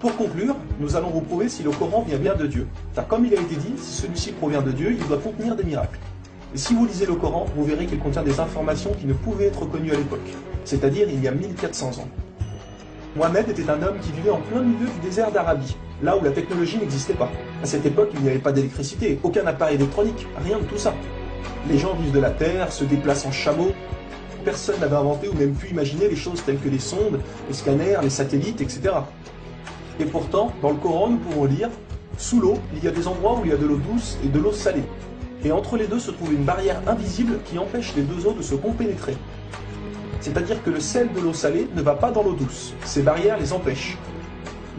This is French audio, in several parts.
Pour conclure, nous allons vous prouver si le Coran vient bien de Dieu. Car comme il a été dit, si celui-ci provient de Dieu, il doit contenir des miracles. Et si vous lisez le Coran, vous verrez qu'il contient des informations qui ne pouvaient être connues à l'époque, c'est-à-dire il y a 1400 ans. Mohammed était un homme qui vivait en plein milieu du désert d'Arabie, là où la technologie n'existait pas. À cette époque, il n'y avait pas d'électricité, aucun appareil électronique, rien de tout ça. Les gens vivent de la terre, se déplacent en chameau. Personne n'avait inventé ou même pu imaginer les choses telles que les sondes, les scanners, les satellites, etc. Et pourtant, dans le Coran, nous pouvons lire « Sous l'eau, il y a des endroits où il y a de l'eau douce et de l'eau salée. Et entre les deux se trouve une barrière invisible qui empêche les deux eaux de se compénétrer. C'est-à-dire que le sel de l'eau salée ne va pas dans l'eau douce. Ces barrières les empêchent.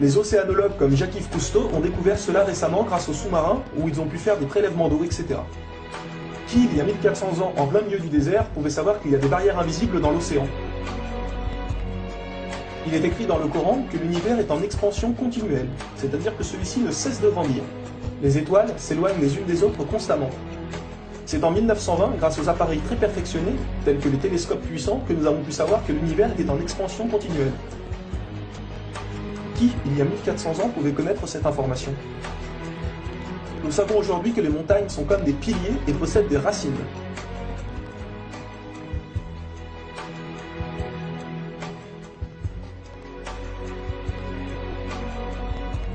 Les océanologues comme Jacques-Yves Cousteau ont découvert cela récemment grâce aux sous-marins où ils ont pu faire des prélèvements d'eau, etc. Qui, il y a 1400 ans, en plein milieu du désert, pouvait savoir qu'il y a des barrières invisibles dans l'océan? Il est écrit dans le Coran que l'univers est en expansion continuelle, c'est-à-dire que celui-ci ne cesse de grandir. Les étoiles s'éloignent les unes des autres constamment. C'est en 1920, grâce aux appareils très perfectionnés, tels que les télescopes puissants, que nous avons pu savoir que l'univers était en expansion continuelle. Qui, il y a 1400 ans, pouvait connaître cette information? Nous savons aujourd'hui que les montagnes sont comme des piliers et possèdent des racines.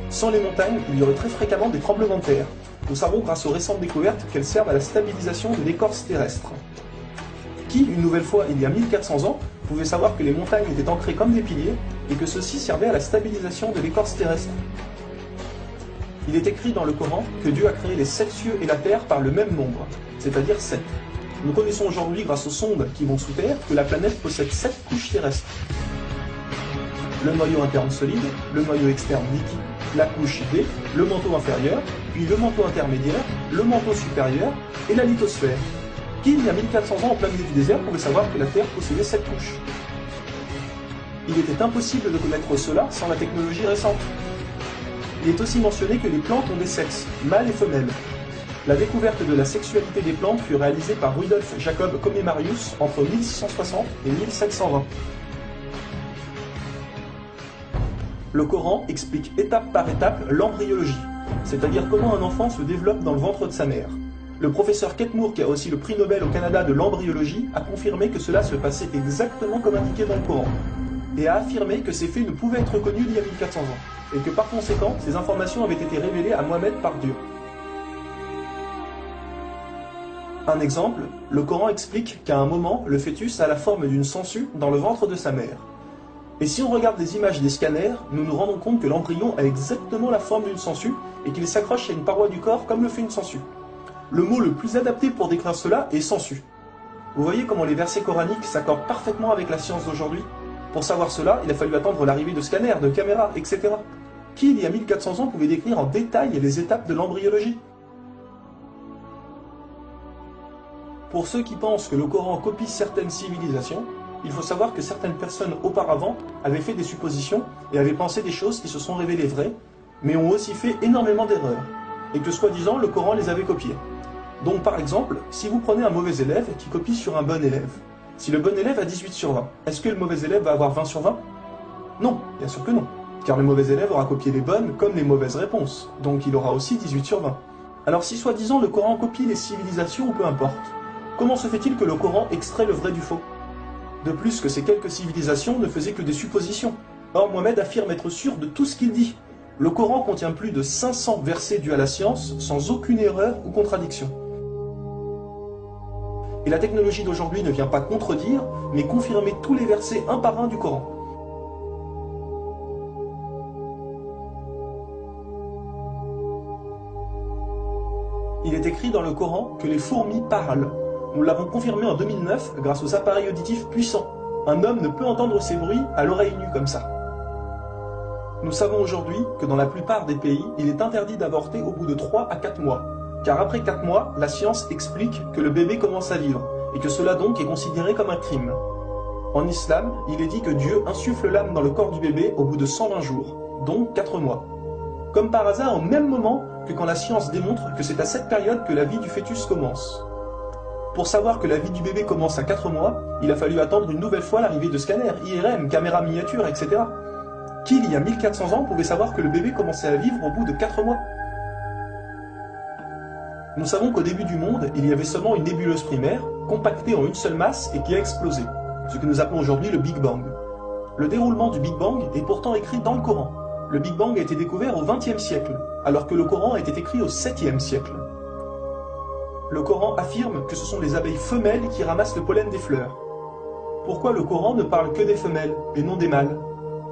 Sans les montagnes, il y aurait très fréquemment des tremblements de terre. Nous savons grâce aux récentes découvertes qu'elles servent à la stabilisation de l'écorce terrestre. Qui, une nouvelle fois, il y a 1400 ans, pouvait savoir que les montagnes étaient ancrées comme des piliers et que ceux-ci servaient à la stabilisation de l'écorce terrestre? Il est écrit dans le Coran que Dieu a créé les 7 cieux et la terre par le même nombre, c'est-à-dire 7. Nous connaissons aujourd'hui, grâce aux sondes qui vont sous terre, que la planète possède 7 couches terrestres. Le noyau interne solide, le noyau externe liquide, la couche D, le manteau inférieur, puis le manteau intermédiaire, le manteau supérieur et la lithosphère. Qui, il y a 1400 ans en plein milieu du désert, pouvait savoir que la Terre possédait 7 couches? Il était impossible de connaître cela sans la technologie récente. Il est aussi mentionné que les plantes ont des sexes, mâles et femelles. La découverte de la sexualité des plantes fut réalisée par Rudolf Jacob Comé-Marius entre 1660 et 1720. Le Coran explique étape par étape l'embryologie, c'est-à-dire comment un enfant se développe dans le ventre de sa mère. Le professeur Ketmour, qui a aussi le prix Nobel au Canada de l'embryologie, a confirmé que cela se passait exactement comme indiqué dans le Coran, et a affirmé que ces faits ne pouvaient être connus il y a 1400 ans, et que par conséquent, ces informations avaient été révélées à Mohammed par Dieu. Un exemple, le Coran explique qu'à un moment, le fœtus a la forme d'une sangsue dans le ventre de sa mère. Et si on regarde les images des scanners, nous nous rendons compte que l'embryon a exactement la forme d'une sangsue et qu'il s'accroche à une paroi du corps comme le fait une sangsue. Le mot le plus adapté pour décrire cela est sangsue. Vous voyez comment les versets coraniques s'accordent parfaitement avec la science d'aujourd'hui? Pour savoir cela, il a fallu attendre l'arrivée de scanners, de caméras, etc. Qui, il y a 1400 ans, pouvait décrire en détail les étapes de l'embryologie? Pour ceux qui pensent que le Coran copie certaines civilisations, il faut savoir que certaines personnes auparavant avaient fait des suppositions et avaient pensé des choses qui se sont révélées vraies, mais ont aussi fait énormément d'erreurs, et que soi-disant le Coran les avait copiées. Donc par exemple, si vous prenez un mauvais élève qui copie sur un bon élève, si le bon élève a 18 sur 20, est-ce que le mauvais élève va avoir 20 sur 20? Non, bien sûr que non, car le mauvais élève aura copié les bonnes comme les mauvaises réponses, donc il aura aussi 18 sur 20. Alors si soi-disant le Coran copie les civilisations ou peu importe, comment se fait-il que le Coran extrait le vrai du faux? De plus que ces quelques civilisations ne faisaient que des suppositions. Or Mohammed affirme être sûr de tout ce qu'il dit. Le Coran contient plus de 500 versets dus à la science, sans aucune erreur ou contradiction. Et la technologie d'aujourd'hui ne vient pas contredire, mais confirmer tous les versets un par un du Coran. Il est écrit dans le Coran que les fourmis parlent. Nous l'avons confirmé en 2009 grâce aux appareils auditifs puissants. Un homme ne peut entendre ces bruits à l'oreille nue comme ça. Nous savons aujourd'hui que dans la plupart des pays, il est interdit d'avorter au bout de 3 à 4 mois. Car après 4 mois, la science explique que le bébé commence à vivre, et que cela donc est considéré comme un crime. En islam, il est dit que Dieu insuffle l'âme dans le corps du bébé au bout de 120 jours, donc 4 mois. Comme par hasard au même moment que quand la science démontre que c'est à cette période que la vie du fœtus commence. Pour savoir que la vie du bébé commence à 4 mois, il a fallu attendre une nouvelle fois l'arrivée de scanners, IRM, caméras miniatures, etc. Qui, il y a 1400 ans, pouvait savoir que le bébé commençait à vivre au bout de 4 mois? Nous savons qu'au début du monde, il y avait seulement une nébuleuse primaire, compactée en une seule masse et qui a explosé, ce que nous appelons aujourd'hui le Big Bang. Le déroulement du Big Bang est pourtant écrit dans le Coran. Le Big Bang a été découvert au XXe siècle, alors que le Coran a été écrit au 7e siècle. Le Coran affirme que ce sont les abeilles femelles qui ramassent le pollen des fleurs. Pourquoi le Coran ne parle que des femelles et non des mâles?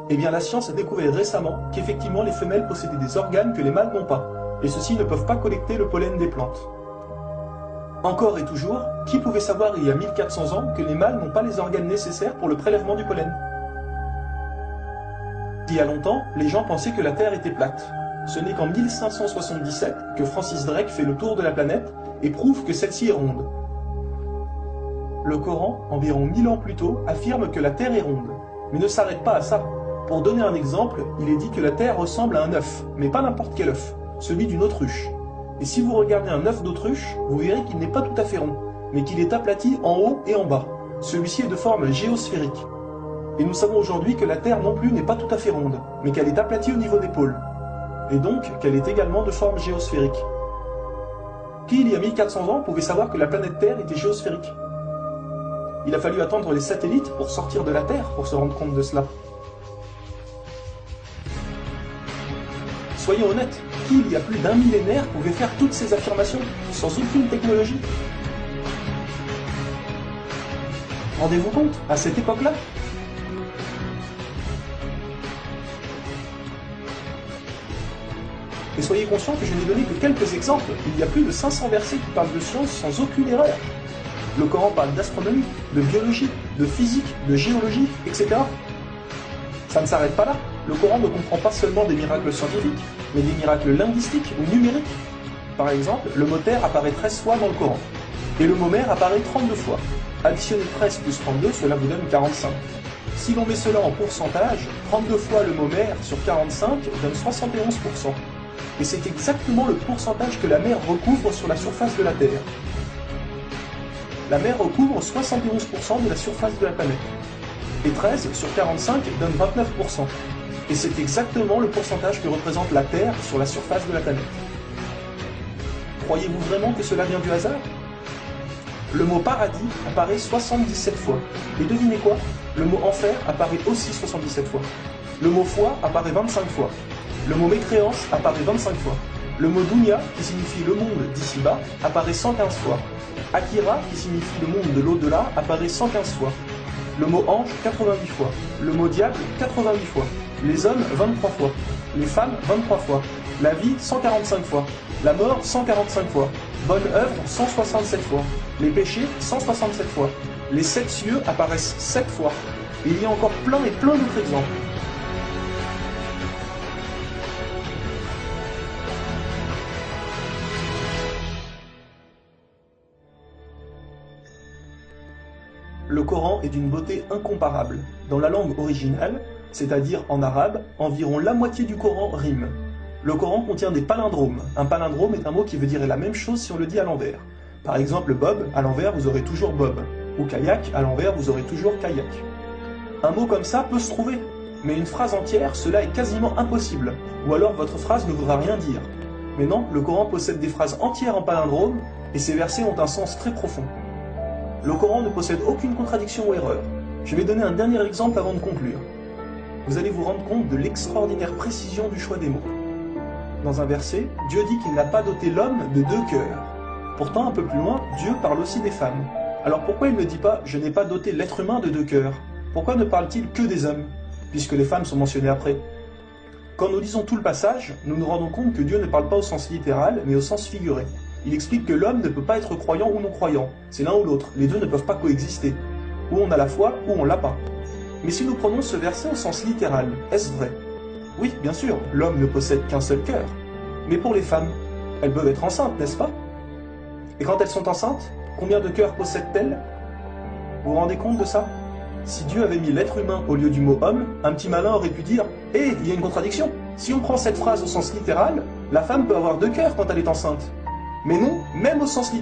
Eh bien la science a découvert récemment qu'effectivement les femelles possédaient des organes que les mâles n'ont pas, et ceux-ci ne peuvent pas collecter le pollen des plantes. Encore et toujours, qui pouvait savoir il y a 1400 ans que les mâles n'ont pas les organes nécessaires pour le prélèvement du pollen? Il y a longtemps, les gens pensaient que la Terre était plate. Ce n'est qu'en 1577 que Francis Drake fait le tour de la planète et prouve que celle-ci est ronde. Le Coran, environ 1000 ans plus tôt, affirme que la Terre est ronde, mais ne s'arrête pas à ça. Pour donner un exemple, il est dit que la Terre ressemble à un œuf, mais pas n'importe quel œuf, celui d'une autruche. Et si vous regardez un œuf d'autruche, vous verrez qu'il n'est pas tout à fait rond, mais qu'il est aplati en haut et en bas. Celui-ci est de forme géosphérique. Et nous savons aujourd'hui que la Terre non plus n'est pas tout à fait ronde, mais qu'elle est aplatie au niveau des pôles. Et donc qu'elle est également de forme géosphérique. Qui, il y a 1400 ans, pouvait savoir que la planète Terre était géosphérique? Il a fallu attendre les satellites pour sortir de la Terre pour se rendre compte de cela. Soyons honnêtes, qui, il y a plus d'un millénaire, pouvait faire toutes ces affirmations sans aucune technologie? Rendez-vous compte, à cette époque-là? Et soyez conscients que je n'ai donné que quelques exemples. Il y a plus de 500 versets qui parlent de science sans aucune erreur. Le Coran parle d'astronomie, de biologie, de physique, de géologie, etc. Ça ne s'arrête pas là. Le Coran ne comprend pas seulement des miracles scientifiques, mais des miracles linguistiques ou numériques. Par exemple, le mot terre apparaît 13 fois dans le Coran, et le mot mer apparaît 32 fois. Additionnez 13 plus 32, cela vous donne 45. Si l'on met cela en pourcentage, 32 fois le mot mer sur 45 donne 71%. Et c'est exactement le pourcentage que la mer recouvre sur la surface de la Terre. La mer recouvre 71% de la surface de la planète. Et 13 sur 45 donne 29%. Et c'est exactement le pourcentage que représente la Terre sur la surface de la planète. Croyez-vous vraiment que cela vient du hasard? Le mot paradis apparaît 77 fois. Et devinez quoi? Le mot enfer apparaît aussi 77 fois. Le mot foi apparaît 25 fois. Le mot mécréance apparaît 25 fois. Le mot dunya, qui signifie le monde d'ici-bas, apparaît 115 fois. Akira, qui signifie le monde de l'au-delà, apparaît 115 fois. Le mot ange, 88 fois. Le mot diable, 88 fois. Les hommes, 23 fois. Les femmes, 23 fois. La vie, 145 fois. La mort, 145 fois. Bonne œuvre, 167 fois. Les péchés, 167 fois. Les 7 cieux apparaissent 7 fois. Et il y a encore plein et plein d'autres exemples. Le Coran est d'une beauté incomparable. Dans la langue originale, c'est-à-dire en arabe, environ la moitié du Coran rime. Le Coran contient des palindromes. Un palindrome est un mot qui veut dire la même chose si on le dit à l'envers. Par exemple, Bob, à l'envers, vous aurez toujours Bob. Ou kayak, à l'envers, vous aurez toujours kayak. Un mot comme ça peut se trouver, mais une phrase entière, cela est quasiment impossible. Ou alors votre phrase ne voudra rien dire. Mais non, le Coran possède des phrases entières en palindrome, et ces versets ont un sens très profond. Le Coran ne possède aucune contradiction ou erreur. Je vais donner un dernier exemple avant de conclure. Vous allez vous rendre compte de l'extraordinaire précision du choix des mots. Dans un verset, Dieu dit qu'il n'a pas doté l'homme de 2 cœurs. Pourtant, un peu plus loin, Dieu parle aussi des femmes. Alors pourquoi il ne dit pas « je n'ai pas doté l'être humain de 2 cœurs » ? Pourquoi ne parle-t-il que des hommes, puisque les femmes sont mentionnées après? Quand nous lisons tout le passage, nous nous rendons compte que Dieu ne parle pas au sens littéral, mais au sens figuré. Il explique que l'homme ne peut pas être croyant ou non-croyant, c'est l'un ou l'autre, les deux ne peuvent pas coexister. Ou on a la foi, ou on l'a pas. Mais si nous prenons ce verset au sens littéral, est-ce vrai? Oui, bien sûr, l'homme ne possède qu'un seul cœur. Mais pour les femmes, elles peuvent être enceintes, n'est-ce pas? Et quand elles sont enceintes, combien de cœurs possèdent-elles? Vous vous rendez compte de ça? Si Dieu avait mis l'être humain au lieu du mot homme, un petit malin aurait pu dire « Hé, il y a une contradiction. Si on prend cette phrase au sens littéral, la femme peut avoir 2 cœurs quand elle est enceinte. » Mais non, même au sens littéral,